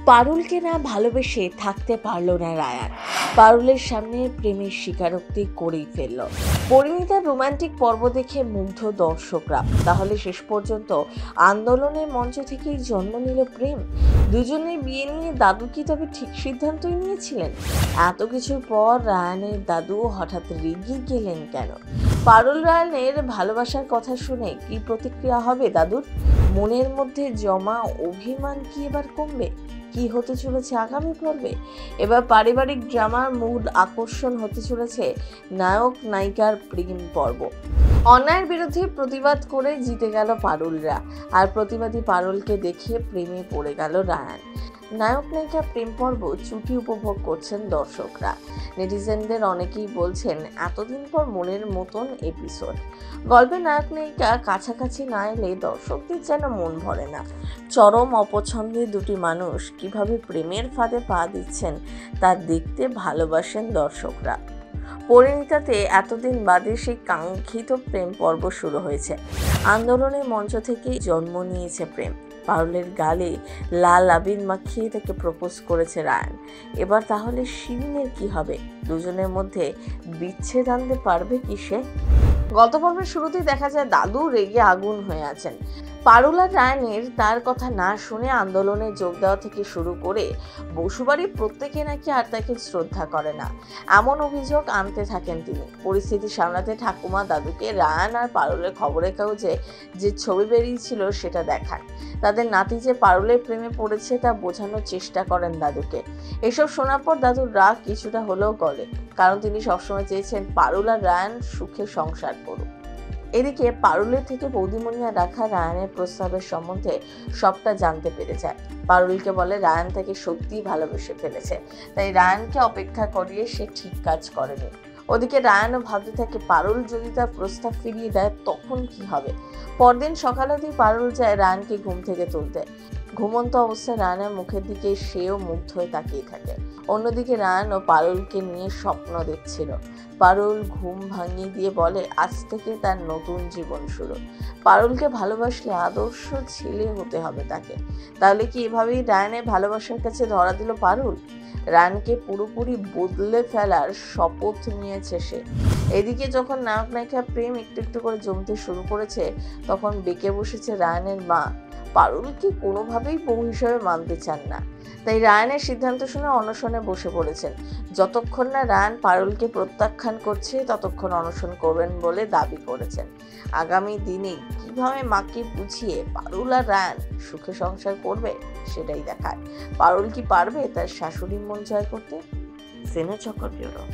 পারুলকে না ভালোবেসে থাকতে পারল না রায়ান। পারুলের সামনে প্রেমের স্বীকারোক্তি করেই ফেলল। পরিণীতার রোমান্টিক পর্ব দেখে মুগ্ধ দর্শকরা। তাহলে শেষ পর্যন্ত আন্দোলনের মঞ্চ থেকেই জন্ম নিল প্রেম। দুজনের বিয়ে নিয়ে দাদু কি তবে ঠিক সিদ্ধান্তই নিয়েছিলেন? এত কিছুর পর রায়ানের দাদু হঠাৎ রেগে গেলেন কেন? পারুল রায়ানের ভালোবাসার কথা শুনে কি প্রতিক্রিয়া হবে দাদুর? মনের মধ্যে জমা অভিমান কি এবার কমবে? কি হতে চলেছে আগামী পর্বে? এবার পারিবারিক ড্রামার মূল আকর্ষণ হতে চলেছে নায়ক নায়িকার প্রেম পর্ব। অন্যায়ের বিরুদ্ধে প্রতিবাদ করে জিতে গেল পারুলরা, আর প্রতিবাদী পারুলকে দেখে প্রেমে পড়ে গেল রায়ান। নায়ক নায়িকা প্রেম পর্ব চুটি উপভোগ করছেন দর্শকরা। নেটিজেনদের অনেকেই বলছেন এতদিন পর মনের মতন এপিসোড। গল্পে নায়ক নায়িকা কাছাকাছি না এলে দর্শকদের যেন মন ভরে না। চরম অপছন্দের দুটি মানুষ কিভাবে প্রেমের ফাঁদে পা দিচ্ছেন তা দেখতে ভালোবাসেন দর্শকরা। পরিণীতাতে এতদিন বাদে সেই কাঙ্ক্ষিত প্রেম পর্ব শুরু হয়েছে। আন্দোলনের মঞ্চ থেকেই জন্ম নিয়েছে প্রেম। পারুলের গালে লাল আবির মাখিয়ে তাকে প্রপোজ করেছে রায়ান। এবার তাহলে শিরিনের কি হবে? দুজনের মধ্যে বিচ্ছেদ আনতে পারবে কি সে? গত পর্বের শুরুতেই দেখা যায় দাদু রেগে আগুন হয়ে আছেন। পারুল আর রায়ানের তার কথা না শুনে আন্দোলনে যোগ দেওয়া থেকে শুরু করে বসুবাড়ির প্রত্যেকে নাকি আর তাকে শ্রদ্ধা করে না, এমন অভিযোগ আনতে থাকেন তিনি। পরিস্থিতি সামলাতে ঠাকুমা দাদুকে রায়ান আর পারুলের খবরের কাগজে যে ছবি বেরিয়েছিল সেটা দেখান। তাদের নাতি যে পারুলের প্রেমে পড়েছে তা বোঝানোর চেষ্টা করেন দাদুকে। এসব শোনার পর দাদুর রাগ কিছুটা হলেও গলে, কারণ তিনি সবসময় চেয়েছেন পারুল আর রায়ান সুখে সংসার করুক। এদিকে পারুলের থেকে বৌদিমণিয়া রাখা রায়ানের প্রস্তাবের সম্বন্ধে সবটা জানতে পেরে যায়। পারুলকে বলে রায়ান তাকে সত্যিই ভালোবেসে ফেলেছে, তাই রায়ানকে অপেক্ষা করিয়ে সে ঠিক কাজ করেনি। ওদিকে রায়ানও ভাবতে থাকে পারুল যদি তার প্রস্তাব ফিরিয়ে দেয় তখন কি হবে। পরদিন সকালেতেই পারুল যায় রায়ানকে ঘুম থেকে তুলতে। ঘুমন্ত অবস্থায় রায়ানের মুখের দিকে সেও মুগ্ধ হয়ে তাকিয়ে থাকে। অন্যদিকে রায়ানও পারুলকে নিয়ে স্বপ্ন দেখছিল। পারুল ঘুম ভাঙিয়ে দিয়ে বলে আজ থেকে তার নতুন জীবন শুরু। পারুলকে ভালোবাসলে আদর্শ ছেলে হতে হবে তাকে। তাহলে কি এভাবেই রায়ানের ভালোবাসার কাছে ধরা দিল পারুল? রায়ানকে পুরোপুরি বদলে ফেলার শপথ নিয়েছে সে। এদিকে যখন নায়ক নায়িকা প্রেম একটু একটু করে জমতে শুরু করেছে, তখন বেঁকে বসেছে রায়ানের মা। পারুলকে কোনোভাবেই বউ হিসেবে মানতে চান না, তাই রায়ানের সিদ্ধান্ত শুনে অনশনে বসে পড়েছেন। যতক্ষণ না রায়ান পারুলকে প্রত্যাখ্যান করছে ততক্ষণ অনশন করবেন বলে দাবি করেছেন। আগামী দিনে কিভাবে মাকে বুঝিয়ে পারুল আর রায়ান সুখে সংসার করবে সেটাই দেখায়। পারুল কি পারবে তার শাশুড়ির মন জয় করতে? সিনে চক্র ব্যুরো।